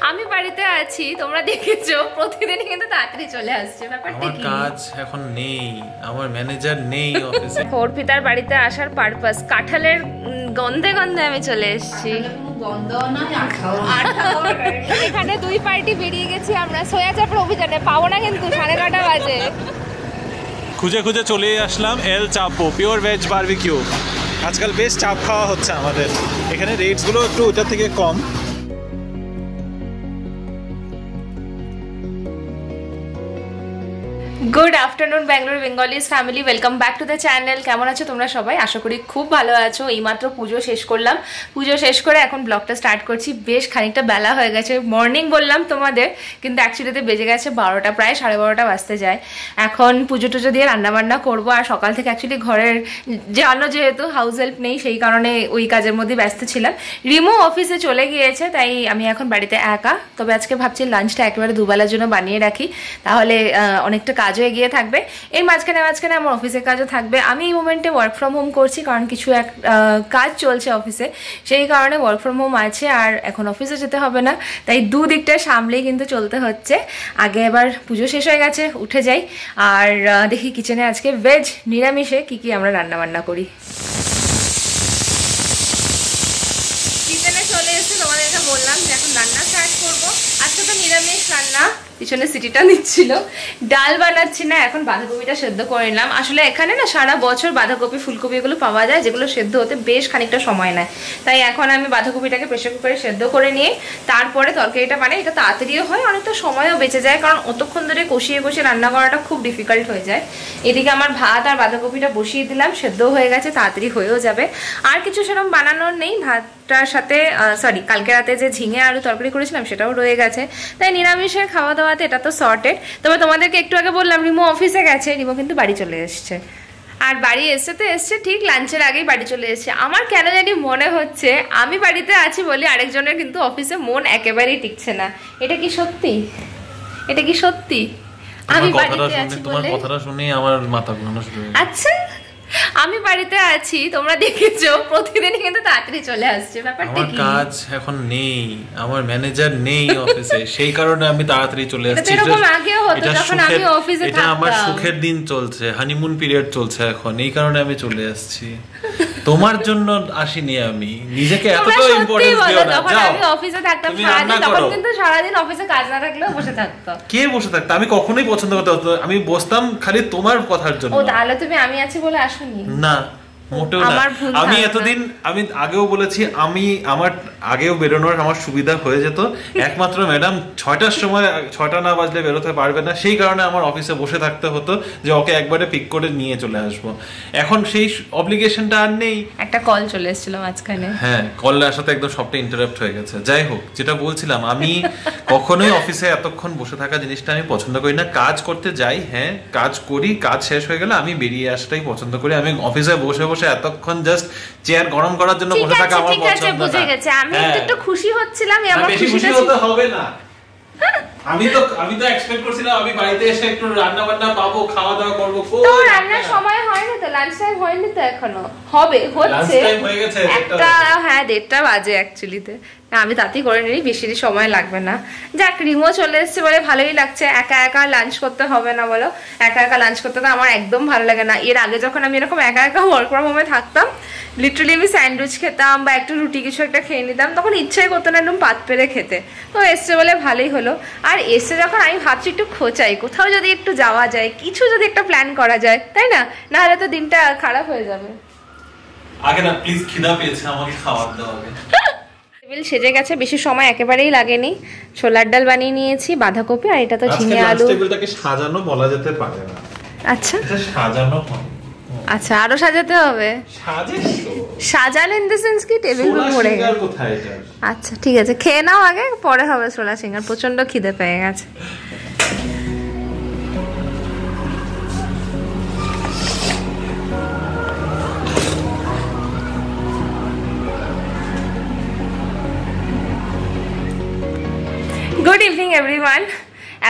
আমি বাড়িতে আছি, তোমরা দেখেছো প্রতিদিনই কিন্তু তাড়াতাড়ি চলে আসছে। ব্যাপারটা কি? আমার কাজ এখন নেই, আমার ম্যানেজার নেই অফিসে। অর্পিতার বাড়িতে আসার পারপাস কাঁঠালের গন্ধে গন্ধে আমি চলে এসেছি। এখানে দুই পার্টি বেরিয়ে গেছি আমরা সোয়া চাপের অভিযানে, পাবো না কিন্তু 9:30 বাজে। খুঁজে খুঁজে চলে আসলাম এল চাপো পিওর ভেজ বারবিকিউ। আজকাল বেশ চাপ খাওয়া হচ্ছে আমাদের এখানে, রেটসগুলো একটু ওটার থেকে কম। Good afternoon Bangalore Bengalis family, welcome back to the channel. কেমন আছো তোমরা সবাই? আশা করি খুব ভালো আছো। এইমাত্র পুজো শেষ করলাম, পুজো শেষ করে এখন ব্লগটা স্টার্ট করছি। বেশ খানিকটা বেলা হয়ে গেছে, মর্নিং বললাম তোমাদের, কিন্তু অ্যাকচুয়ালিতে বেজে গেছে 12টা, প্রায় 12:30 বাজতে যায়। এখন পুজো টুজো দিয়ে রান্নাবান্না করবো। আর সকাল থেকে অ্যাকচুয়ালি ঘরের জানো যেহেতু হাউস হেল্প নেই, সেই কারণে ওই কাজের মধ্যে ব্যস্ত ছিলাম। রিমো অফিসে চলে গিয়েছে, তাই আমি এখন বাড়িতে একা। তবে আজকে ভাবছি লাঞ্চটা একেবারে দুবেলার জন্য বানিয়ে রাখি, তাহলে অনেকটা কাজও এগিয়ে থাকবে। এর মাঝখানে আমার অফিসের কাজও থাকবে। আমি এই মোমেন্টে ওয়ার্ক ফ্রম হোম করছি, কারণ কিছু এক কাজ চলছে অফিসে, সেই কারণে ওয়ার্ক ফ্রম হোম আছে। আর এখন অফিসে যেতে হবে না, তাই দুদিকটা সামলেই কিন্তু চলতে হচ্ছে। আগে এবার পুজো শেষ হয়ে গেছে, উঠে যাই আর দেখি কিচেনে আজকে ভেজ নিরামিষে কি আমরা রান্না বান্না করি। কিচেনে চলে এসেছি, তোমাদের এটা বললাম যে এখন রান্না স্টার্ট করবো। আজকে তো নিরামিষ রান্না। পিছনে সিটিটা নিচ্ছিল, ডাল বানাচ্ছি না, এখন বাঁধাকপিটা সেদ্ধ করে নিলাম। আসলে এখানে না সারা বছর বাঁধাকপি ফুলকপি এগুলো পাওয়া যায়, যেগুলো সেদ্ধ হতে বেশ খানিকটা সময় নেয়। তাই এখন আমি বাঁধাকপিটাকে প্রেসার কুকারে সেদ্ধ করে নিয়ে তারপরে তরকারিটা বানাই। এটা তাড়াতাড়িও হয়, অনেকটা সময়ও বেঁচে যায়, কারণ অতক্ষণ ধরে কষিয়ে কষিয়ে রান্না করাটা খুব ডিফিকাল্ট হয়ে যায়। এদিকে আমার ভাত আর বাঁধাকপিটা বসিয়ে দিলাম, সেদ্ধ হয়ে গেছে, তাড়াতাড়ি হয়েও যাবে। আর কিছু সেরকম বানানোর নেই। ভাতটার সাথে কালকে রাতে যে ঝিঙে আলু তরকারি করেছিলাম সেটাও রয়ে গেছে, তাই নিরামিষের খাওয়া দাওয়াতে এটা তো সর্টেড। তবে তোমাদেরকে একটু আগে বললাম রিমো অফিসে গেছে, রিমো কিন্তু বাড়ি চলে এসছে। আর বাড়ি এসছে ঠিক লাঞ্চের আগেই বাড়ি চলে এসছে। আমার কেন জানি মনে হচ্ছে আমি বাড়িতে আছি বলে আরেকজনের কিন্তু অফিসে মন একেবারেই টিকছে না। এটা কি সত্যি? এটা কি সত্যি? আমি বাড়িতে আছি বলে তোমার কথাটা শুনে আমার মাথা ঘোরানো শুরু হয়ে গেছে। আচ্ছা, আমি বাড়িতে আছি, তোমরা দেখেছো প্রতিদিনই কিন্তু তাড়াতাড়ি চলে আসছে। ব্যাপারটা কি? আমার কাজ এখন নেই, আমার ম্যানেজার নেই অফিসে, সেই কারণে আমি তাড়াতাড়ি চলে আসছি। এরকম আগেও হতো যখন আমি অফিসে থাকতাম। এটা আমার সুখের দিন চলছে, হানিমুন পিরিয়ড চলছে এখন, এই কারণে আমি চলে আসছি। তোমার জন্য আসিনি আমি, নিজেকে এতটা ইম্পর্টেন্স দিও না। যখন আমি অফিসে থাকতাম সারাদিন, তখন কিন্তু সারাদিন অফিসে কাজ না থাকলেও বসে থাকতাম। কে বসে থাকতো? আমি কখনোই পছন্দ করতাম না, আমি বসতাম খালি তোমার কথার জন্য। ও তাহলে তুমি আমি আছি বলে আসোনি? না, মোটেও না। আমি এতদিন, আমি আগেও বলেছি, আমি আমার আগেও বেরোনোর আমার সুবিধা হয়ে যেত, একমাত্র ম্যাডাম 6টার সময় 6টা না বাজলে বেরোতে পারবে না, সেই কারণে আমার অফিসে বসে থাকতে হতো যে ওকে একবারে পিক করে নিয়ে চলে আসবো। এখন সেই অব্লিগেশনটা আর নেই। একটা কল চলে এসেছিল মাঝখানে। হ্যাঁ, কল আসাতে একদম সবটা ইন্টারাপ্ট হয়ে গেছে। যাই হোক, যেটা বলছিলাম, আমি কখনোই অফিসে এতক্ষণ বসে থাকা জিনিসটা আমি পছন্দ করি না। কাজ করতে যাই, হ্যাঁ কাজ করি, কাজ শেষ হয়ে গেলে আমি বেরিয়ে আসাটাই পছন্দ করি। আমি অফিসে বসে বসে এতক্ষণ জাস্ট চেয়ার গরম করার জন্য বসে থাকা আমার পছন্দ না। বুঝে গেছে, আমি একটু খুশি হচ্ছিলাম। আমার খুশি হতে হবে না। আমি তো এক্সপেক্ট করছিলাম আমি বাড়িতে এসে একটু রান্না বান্না পাবো, খাওয়া দাওয়া করবো। তো রান্নার সময় হয়নি তো, লাঞ্চ টাইম হয়নি তো, এখনো হবে, হচ্ছে একটা, হ্যাঁ 1:30 বাজে অ্যাকচুয়ালিতে। আমি তাতেই করে নিই, বেশি সময় লাগবে না। যাক, রিমো চলে এসছে বলে ভালোই লাগছে। একা একা লাঞ্চ করতে হবে না বলো, একা একা লাঞ্চ করতে তো আমার একদম ভালো লাগে না। এর আগে যখন আমি এরকম একা একা ওয়ার্ক ফ্রম হোমে থাকতাম, লিটারালি আমি স্যান্ডউইচ খেতাম বা একটু রুটি কিছু একটা খেয়ে নিতাম, তখন ইচ্ছাই করতো না একদম পাত পেরে খেতে। তো এসছে বলে ভালোই হলো। আর এসছে যখন আমি ভাবছি একটু খোঁচাই, কোথাও যদি একটু যাওয়া যায়, কিছু যদি একটা প্ল্যান করা যায়, তাই না? না হলে তো দিনটা খারাপ হয়ে যাবে। আগে না প্লিজ, খিদা পেয়েছে, আমাকে খাবার দাও আগে। টেবিল সেজে গেছে, বেশি সময় একেবারেই লাগেনি। ছোলার ডাল বানিয়ে নিয়েছি, বাঁধাকপি, আর এটা তো ঝিঙে আলু। টেবিলটাকে সাজানো বলা যেতে পারে না। আচ্ছা, এটা সাজানো হয়। আচ্ছা, আরো সাজাতে হবে। সাজানো ইন দ্য সেন্স কি টেবিল ভরে গেছে? কোথায় এটা? আচ্ছা ঠিক আছে, খেয়ে নাও আগে, পরে হবে ছোলা সিঙ্গার। প্রচন্ড খিদে পেয়ে গেছে। Good evening everyone.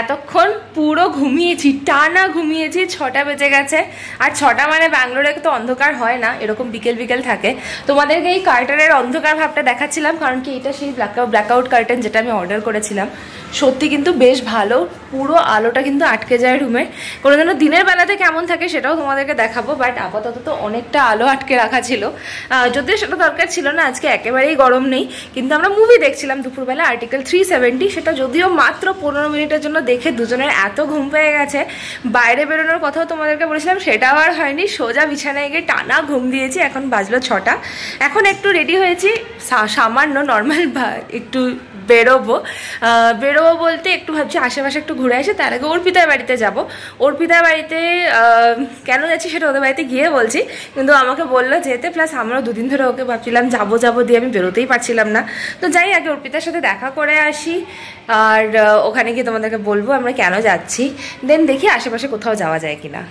এতক্ষণ পুরো ঘুমিয়েছি, টানা ঘুমিয়েছি। 6টা বেজে গেছে। আর 6টা মানে ব্যাঙ্গালোরে তো অন্ধকার হয় না, এরকম বিকেল বিকেল থাকে। তোমাদেরকে এই কার্টেনের অন্ধকার ভাবটা দেখাচ্ছিলাম, কারণ কি এটা সেই ব্ল্যাকআউট কার্টেন যেটা আমি অর্ডার করেছিলাম। সত্যি কিন্তু বেশ ভালো, পুরো আলোটা কিন্তু আটকে যায় রুমে। কোনো দিনও দিনের বেলাতে কেমন থাকে সেটাও তোমাদেরকে দেখাবো, বাট আপাতত তো অনেকটা আলো আটকে রাখা ছিল, যদিও সেটা দরকার ছিল না। আজকে একেবারেই গরম নেই, কিন্তু আমরা মুভি দেখছিলাম দুপুরবেলা আর্টিকেল 370, সেটা যদিও মাত্র 15 মিনিটের জন্য দেখে দুজনের এত ঘুম পেয়ে গেছে। বাইরে বেরোনোর কথাও তোমাদেরকে বলেছিলাম, সেটাও আর হয়নি। সোজা বিছানায় গিয়ে টানা ঘুম দিয়েছি। এখন বাজলো 6টা। এখন একটু রেডি হয়েছি, সামান্য নর্মাল একটু বেরোবো বলতে একটু ভাবছি আশেপাশে একটু ঘুরে আসি। তার আগে অর্পিতার বাড়িতে যাব। অর্পিতার বাড়িতে কেন যাচ্ছি সেটা ওদের বাড়িতে গিয়ে বলছি, কিন্তু আমাকে বললো যেতে, প্লাস আমরাও দুদিন ধরে ওকে ভাবছিলাম যাবো দিয়ে আমি বেরোতেই পারছিলাম না। তো যাই আগে অর্পিতার সাথে দেখা করে আসি, আর ওখানে গিয়ে তোমাদেরকে বলবো আমরা কেন যাচ্ছি, দেন দেখি আশেপাশে কোথাও যাওয়া যায় কিনা।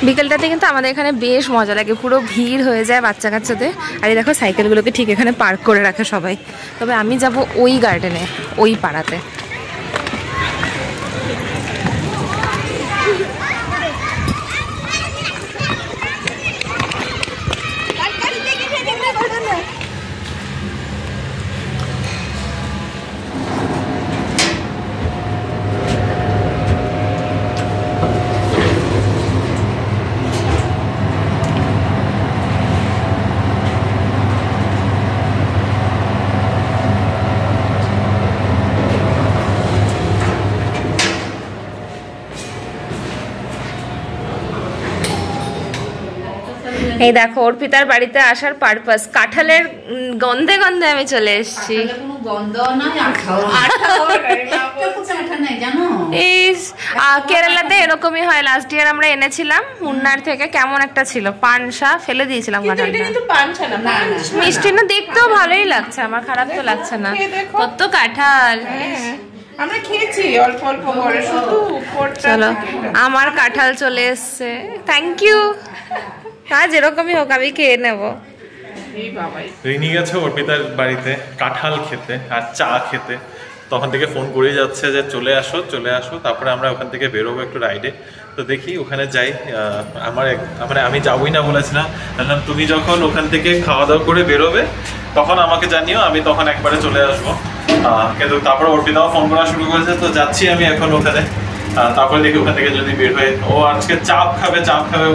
বিকেলটাতে কিন্তু আমাদের এখানে বেশ মজা লাগে, পুরো ভিড় হয়ে যায় বাচ্চা কাচ্চাদের। আর এই দেখো সাইকেলগুলোকে ঠিক এখানে পার্ক করে রাখে সবাই। তবে আমি যাব ওই গার্ডেনে, ওই পাড়াতে। এই দেখো অর্পিতার বাড়িতে আসার পারপাস, কাঁঠালের গন্ধে গন্ধে আমি চলে এসেছি। কেরালাতে এরকমই হয়, লাস্ট ইয়ার আমরা এনেছিলাম মুন্নার থেকে। কেমন একটা ছিল, পানসা, ফেলে দিয়েছিলাম কাঁঠালটা। মিষ্টি না, দেখতেও ভালোই লাগছে, আমার খারাপ তো লাগছে না। কত কাঁঠাল আমরা খেয়েছি অল্প অল্প করে, শুধু উপরটা। চলো আমার কাঁঠাল চলে এসছে, থ্যাংক ইউ। কাজ এরকমই হোক, আমি খেয়ে নেবো। রিনি গেছে অর্পিতার বাড়িতে কাঁঠাল খেতে আর চা খেতে, তখন থেকে ফোন করেই যাচ্ছে যে চলে আসো। তারপরে আমরা ওখান থেকে বেরোবো একটু রাইডে। তো দেখি ওখানে যাই। মানে আমি যাবোই না বলেছিলাম, বললাম তুমি যখন ওখান থেকে খাওয়া দাওয়া করে বেরোবে তখন আমাকে জানিও, আমি তখন একবারে চলে আসবো। কিন্তু তারপরে অর্পিতাও ফোন করা শুরু করেছে, তো যাচ্ছি আমি এখন ওখানে। তারপরে দেখি ওখান থেকে যদি বের হয়। ও আজকে চাপ খাবে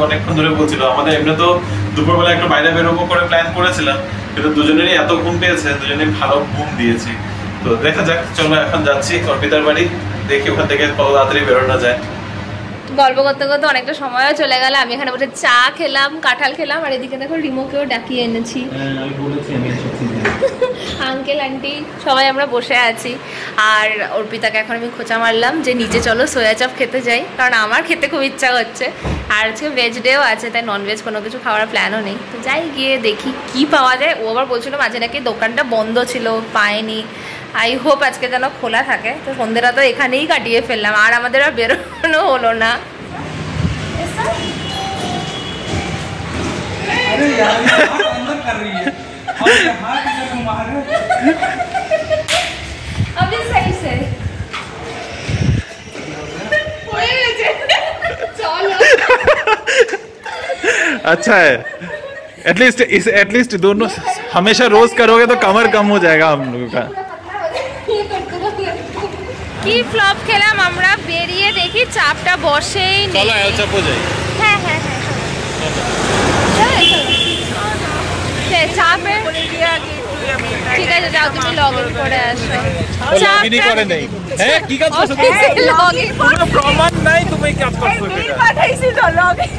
অনেকক্ষণ ধরে বলছিল। আমাদের এমনি তো দুপুরবেলা একটু বাইরে বেরোবো করে প্ল্যান করেছিলাম, কিন্তু দুজনেরই এত ঘুম পেয়েছে, দুজনেই ভালো ঘুম দিয়েছি। তো দেখা যাক, চলো এখন যাচ্ছি অর্পিতার বাড়ি, দেখি ওখান থেকে কত তাড়াতাড়ি বেরোনো যায়। গল্প করতে করতে অনেকটা সময়ও চলে গেল। আমি এখানে বসে চা খেলাম, কাঁঠাল খেলাম, আর এদিকে দেখো রিমোকেও ডাকিয়ে এনেছি। আঙ্কেল আন্টি সবাই আমরা বসে আছি। আর অর্পিতাকে এখন আমি খোঁচা মারলাম যে নিচে চলো সোয়া চপ খেতে যাই, কারণ আমার খেতে খুব ইচ্ছা হচ্ছে। আর আজকে ভেজ ডেও আছে, তাই ননভেজ কোনো কিছু খাওয়ার প্ল্যানও নেই। তো যাই গিয়ে দেখি কি পাওয়া যায়। ও আবার বলছিল মাঝে নাকি দোকানটা বন্ধ ছিল, পায়নি। আই হোপ আজকে যেন খোলা থাকে। তো সন্ধ্যেটা তো এখানেই কাটিয়ে ফেললাম, আর আমাদের আর বেরোনো হলো না। अच्छा है, एटलीस्ट दोनों हमेशा रोज करोगे तो कमर कम हो जाएगा हम लोगों का। কি ফ্লপ খেলাম আমরা, বেরিয়ে দেখি চাপটা বসেই নেই। চলো এল চাপো যাই। হ্যাঁ চাপে ঠিক আছে, যাও তুমি লগ ইন করে আসো। লগ ইন করে নেই। হ্যাঁ কি কাজ করছো তুমি? লগ ইন কোনো প্রমাণ নাই তুমি কাজ করছো। মেল পাঠাইছি তো, লগ ইন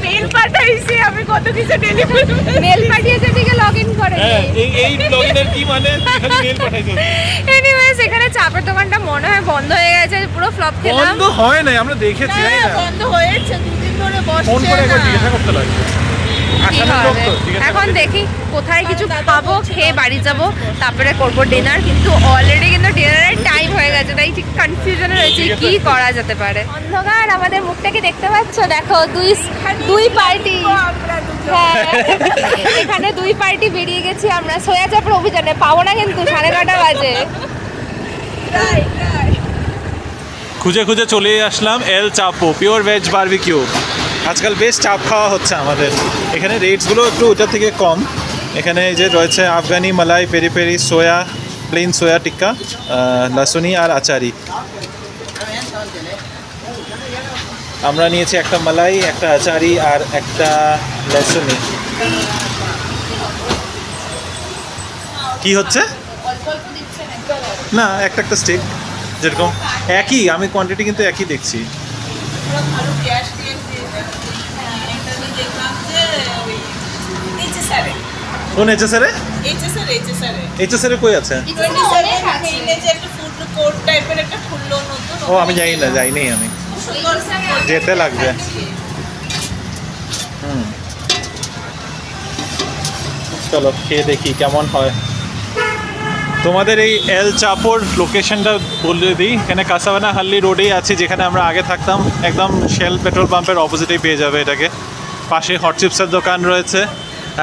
মেল পাঠাইছি আমি, কত কিছু ডেলিভারি মেল পাঠিয়েছে, ঠিক লগ ইন করে। হ্যাঁ এই লগ ইনের কি মানে, খালি মেল পাঠাইছো। এনিওয়েজ এখানে চাপের দোকানটা মনে হয় বন্ধ হয়ে গেছে, পুরো ফ্লপ খেলাম। বন্ধ হয় না, আমরা দেখেছি না। বন্ধ হয়েছে, দুদিন ধরে বসছে। ফোন করে একবার জিজ্ঞাসা করতে লাগবে। এখন দেখি কোথায় কিছু খাবো, খেয়ে বাড়ি যাবো, তারপরে করবো ডিনার। কিন্তু অলরেডি কিন্তু ডিনারের টাইম হয়ে গেছে, তাই ঠিক কনফিউশনে রয়েছে কি করা যেতে পারে। অন্ধকার, আমাদের মুখটাকে দেখতে পাচ্ছ, দেখো দুই পার্টি। হ্যাঁ এখানে দুই পার্টি বেরিয়ে গেছি আমরা সোয়া চাপের অভিযানে। পাবো না কিন্তু, 9:30 বাজে। খুঁজে খুঁজে চলে আসলাম এল চাপো পিওর ভেজ বারবিকিউ। আজকাল বেশ চাপ খাওয়া হচ্ছে আমাদের এখানে, রেটসগুলো একটু ওটার থেকে কম। এখানে যে রয়েছে আফগানি, মালাই, পেরি পেরি, সোয়া, প্লেন সোয়া টিক্কা, লাসুনি আর আচারি। আমরা নিয়েছি একটা মালাই, একটা আচারি আর একটা লাসুনি। কি হচ্ছে না, একটা একটা স্টিক যেরকম একই, আমি কোয়ান্টিটি কিন্তু একই দেখছি। কোন এইচএসআরে? এইচএসআরে কই আছে? ও আমি জানি না, যাইনি আমি, যেতে লাগবে। চলো খেয়ে দেখি কেমন হয়। তোমাদের এই এল চাপোর লোকেশনটা বলে দিই, এখানে কাসাভানা হাল্লি রোডেই আছে, যেখানে আমরা আগে থাকতাম। একদম শেল পেট্রোল পাম্পের অপোজিটেই পেয়ে যাবে এটাকে। পাশে হট চিপসের দোকান রয়েছে,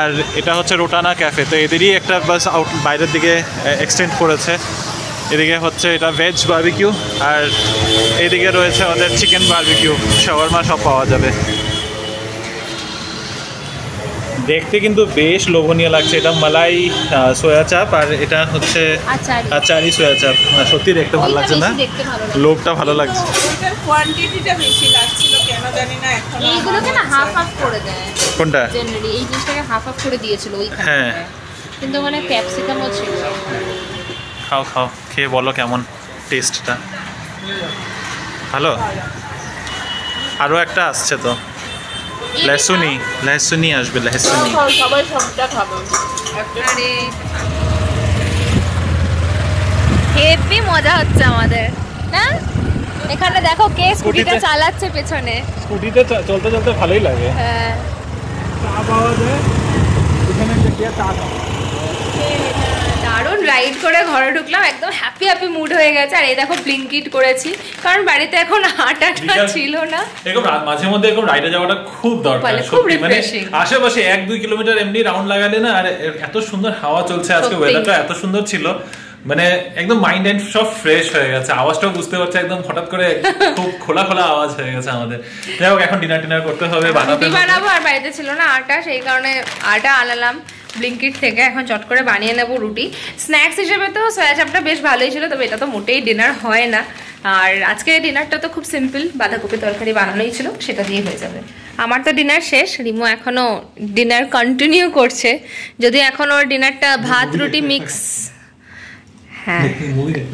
আর এটা হচ্ছে রোটানা ক্যাফে। তো এদেরই একটা বাস আউট বাইরের দিকে এক্সটেন্ড করেছে। এদিকে হচ্ছে এটা ভেজ বারবিকিউ, আর এদিকে রয়েছে ওদের চিকেন বারবিকিউ, শাওয়ারমা সব পাওয়া যাবে। দেখতে কিন্তু বেশ লোভনীয় লাগছে। এটা মালাই সোয়া চাপ, আর এটা হচ্ছে আচারি সোয়া চাপ। সত্যি দেখতে ভালো লাগছে না? লোভটা ভালো লাগছে। কোয়ান্টিটিটা বেশি লাগছিল কেন জানি না। এখন এইগুলোকে না হাফ হাফ করে দেয় কোনটা? জেনারেলি এই জিনিসটাকে হাফ হাফ করে দিয়েছিল ওইখানে। হ্যাঁ, কিন্তু মানে ক্যাপসিকামও ছিল। খাও খাও, খেয়ে বলো কেমন টেস্টটা। ভালো? আরও একটা আসছে তো, লেসুনি, লেসুনি আসবে, লেসুনি। সবাই সবটা খাবে। আরে হেভি মজা হচ্ছে আমাদের না? এখানে দেখো কে স্কুটিটা চালাচ্ছে পেছনে। স্কুটিতে চলতে চলতে ভালোই লাগে। হ্যাঁ, চা পাওয়া যায় এখানে, দেখিয়ে চা খাবো। দারুণ রাইড করে ঘরে ঢুকলাম, একদম হ্যাপি হ্যাপি মুড হয়ে গেছে। আর এই দেখো ব্লিঙ্কিট করেছি, কারণ বাড়িতে এখন আটা ছিল না। এরকম মাঝে মধ্যে এরকম রাইডে যাওয়াটা খুব দরকার। খুব মানে রিফ্রেশিং। আশেপাশে 1-2 কিলোমিটার এমনি রাউন্ড লাগালে না, আর এত সুন্দর হাওয়া চলছে, আজকে ওয়েদারটা এত সুন্দর ছিল, মানে একদম মাইন্ড এন্ড সব ফ্রেশ হয়ে গেছে। আওয়াজটাও বুঝতে পারছে, একদম হঠাৎ করে খুব খোলা খোলা আওয়াজ হয়ে গেছে আমাদের। যাই হোক, এখন ডিনার করতে হবে, বানাবো। আর বাড়িতে ছিল না আটা, সেই কারণে আটা আনালাম ব্লিঙ্কিট থেকে। এখন চট করে বানিয়ে নেবো রুটি। স্ন্যাক্স হিসেবে তো সোয়া চাপটা বেশ ভালোই ছিল, তবে এটা তো মোটেই ডিনার হয় না। আর আজকে ডিনারটা তো খুব সিম্পল, বাঁধাকপি তরকারি বানানোই ছিল, সেটা দিয়ে হয়ে যাবে। আমার তো ডিনার শেষ, রিমো এখনো ডিনার কন্টিনিউ করছে, যদি এখন ওর ডিনারটা ভাত রুটি মিক্স। হ্যাঁ,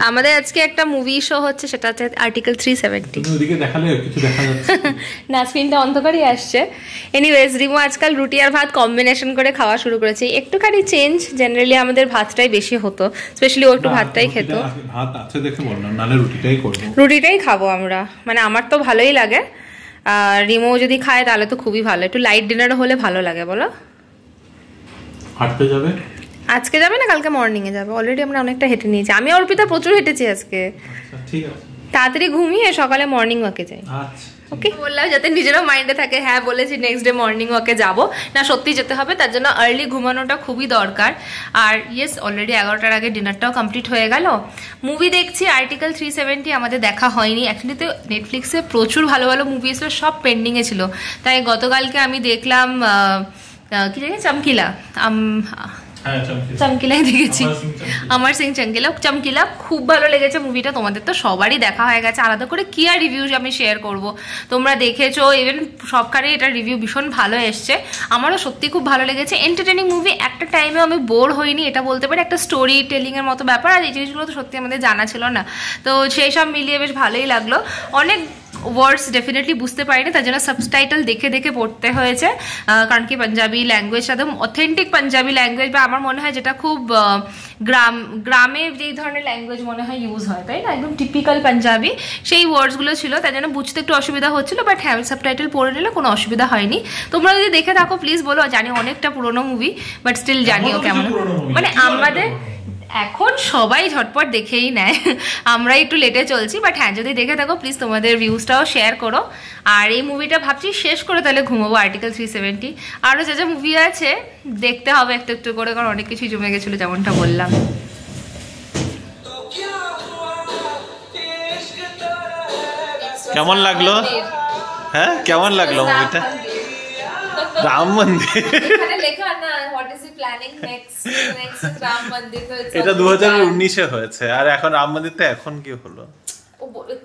আমাদের আজকে একটা মুভি শো হচ্ছে, সেটা হচ্ছে আর্টিকেল 370। না, স্ক্রিনটা অন্ধকারই আসছে। এনিওয়েজ, রিমো আজকাল রুটি আর ভাত কম্বিনেশন করে খাওয়া শুরু করেছে। একটুখানি চেঞ্জ, জেনারেলি আমাদের ভাতটাই বেশি হতো, স্পেশালি ও একটু ভাতটাই খেত। রুটিটাই খাবো আমরা, মানে আমার তো ভালোই লাগে। আর রিমো যদি খায় তাহলে তো খুবই ভালো, একটু লাইট ডিনার হলে ভালো লাগে। বলো, হাঁটতে যাবে? আজকে যাবে না কালকে মর্নিং এ যাবে? অলরেডি আমরা অনেকটা হেঁটে নিয়েছি, আমি অর্পিতা প্রচুর হেঁটেছি আজকে। ঠিক আছে, তাড়াতাড়ি ঘুমিয়ে সকালে মর্নিং ওয়াকে যাই। আচ্ছা, ওকে, বললাম যাতে নিজেরও মাইন্ডে থাকে। হ্যাঁ, বলেছি নেক্সট ডে মর্নিং ওয়াকে যাবো না, সত্যি যেতে হবে। তার জন্য আর্লি ঘুমানোটা খুবই দরকার। আর ইয়েস, অলরেডি 11টার আগে ডিনারটাও কমপ্লিট হয়ে গেল। মুভি দেখছি আর্টিকেল 370, আমাদের দেখা হয়নি। অ্যাকচুয়ালি তো নেটফ্লিক্সে প্রচুর ভালো ভালো মুভি এসেছিল, সব পেন্ডিংয়ে ছিল। তাই গতকালকে আমি দেখলাম কি জানি, চমকিলা। চমকিলাই দেখেছি, অমর সিং চমকিলা। খুব ভালো লেগেছে মুভিটা। তোমাদের তো সবারই দেখা হয়ে গেছে, আলাদা করে কি আর রিভিউ আমি শেয়ার করব, তোমরা দেখেছো। ইভেন সবখানে এটা রিভিউ ভীষণ ভালো এসছে, আমারও সত্যি খুব ভালো লেগেছে। এন্টারটেনিং মুভি, একটা টাইমেও আমি বোর হইনি, এটা বলতে পারি। একটা স্টোরি টেলিং এর মতো ব্যাপার, আর এই জিনিসগুলো তো সত্যি আমাদের জানা ছিল না। তো সেই সব মিলিয়ে বেশ ভালোই লাগলো। অনেক ওয়ার্ডস ডেফিনেটলি বুঝতে পারিনি, তার জন্য সাবটাইটেল দেখে দেখে পড়তে হয়েছে। কারণ কি পাঞ্জাবি ল্যাঙ্গুয়েজ একদম অথেন্টিক পাঞ্জাবি ল্যাঙ্গুয়েজ, বা আমার মনে হয় যেটা খুব গ্রামে যেই ধরনের ল্যাঙ্গুয়েজ মনে হয় ইউজ হয়, তাই না, একদম টিপিক্যাল পাঞ্জাবি, সেই ওয়ার্ডসগুলো ছিল। তাই জন্য বুঝতে একটু অসুবিধা হচ্ছিল, বাট হ্যাঁ, সাবটাইটেল পড়ে নিলে কোনো অসুবিধা হয়নি। তোমরা যদি দেখে থাকো প্লিজ বলো। জানি অনেকটা পুরোনো মুভি, বাট স্টিল জানিও কেমন। মানে আমাদের এখন সবাই ঝটপট দেখেই নেয়, আমরা একটু লেটে চলছি। বাট হ্যাঁ, যদি দেখে থাকো প্লিজ তোমাদের ভিউজটাও শেয়ার করো। আর এই মুভিটা ভাবছি শেষ করে তাহলে ঘুমাবো, আর্টিকেল 370। আরও যা যা মুভি আছে দেখতে হবে একটু একটু করে, কারণ অনেক কিছুই জমে গেছিলো, যেমনটা বললাম। কেমন লাগলো? হ্যাঁ কেমন লাগলো মুভিটা? রাম মন্দির এখানে লেখা না what is he planning next is Ram মন্দির। তো এটা 2019 এ হয়েছে, আর এখন রাম মন্দির তো এখন কি হলো?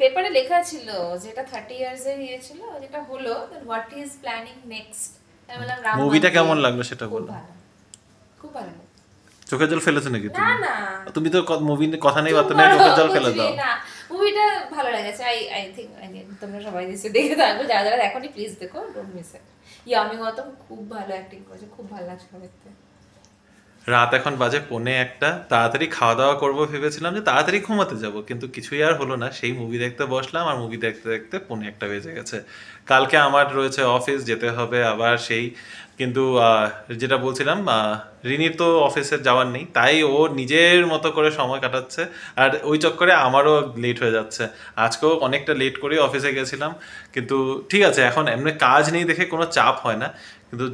পেপারে লেখা ছিল যেটা 30 ইয়ার্স এর ইয়ে ছিল, যেটা হলো হোয়াট ইজ প্ল্যানিং নেক্সট। আমি বললাম রাম। মুভিটা কেমন লাগলো সেটা বলো। খুব ভালো। চোখের জল ফেলেছো নাকি না তুমি? না তুমি তো মুভি কথা নেই বার্তা নেই, চোখের জল ফেলে দাও। না মুভিটা ভালো লেগেছে। আই থিংক তোমরা সবাই নিশ্চয়ই দেখে থাকবে, যারা যারা দেখোনি প্লিজ দেখো, don't miss it. Yami Gautam খুব ভালো অ্যাক্টিং করেছে, খুব ভালো লাগছে দেখতে। রাত এখন বাজে 1:45, তাড়াতাড়ি খাওয়া দাওয়া করবো ভেবেছিলাম যে তাড়াতাড়ি ঘুমাতে যাব, কিন্তু কিছুই আর হলো না। সেই মুভি দেখতে বসলাম আর মুভি দেখতে দেখতে 1:45 বেজে গেছে। কালকে আমার রয়েছে অফিস যেতে হবে আবার সেই, কিন্তু যেটা বলছিলাম রিনির তো অফিসে যাওয়ার নেই, তাই ও নিজের মতো করে সময় কাটাচ্ছে, আর ওই চক্করে আমারও লেট হয়ে যাচ্ছে। আজকেও অনেকটা লেট করে অফিসে গেছিলাম, কিন্তু ঠিক আছে এখন এমনি কাজ নেই দেখে কোনো চাপ হয় না, কিন্তু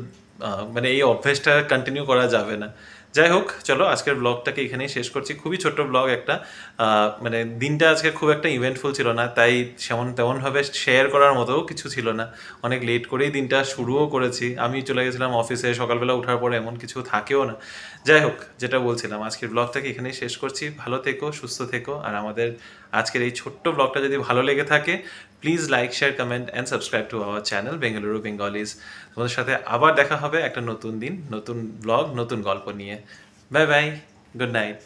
মানে এই অভ্যেসটা কন্টিনিউ করা যাবে না। যাই হোক চলো আজকের ব্লগটাকে এখানেই শেষ করছি। খুবই ছোট্ট ব্লগ একটা, মানে দিনটা আজকে খুব একটা ইভেন্টফুল ছিল না, তাই তেমনভাবে শেয়ার করার মতো কিছু ছিল না। অনেক লেট করেই দিনটা শুরুও করেছি, আমি চলে গেছিলাম অফিসে, সকালবেলা ওঠার পরে এমন কিছু থাকেও না। যাই হোক যেটা বলছিলাম, আজকের ব্লগটাকে এখানেই শেষ করছি। ভালো থেকো, সুস্থ থেকো, আর আমাদের আজকের এই ছোট্ট ব্লগটা যদি ভালো লেগে থাকে please like, share, comment and subscribe to our channel Bengaluru Bengalis. তোমাদের সাথে আবার দেখা হবে একটা নতুন দিন, নতুন ব্লগ, নতুন গল্প নিয়ে। Bye bye, good night.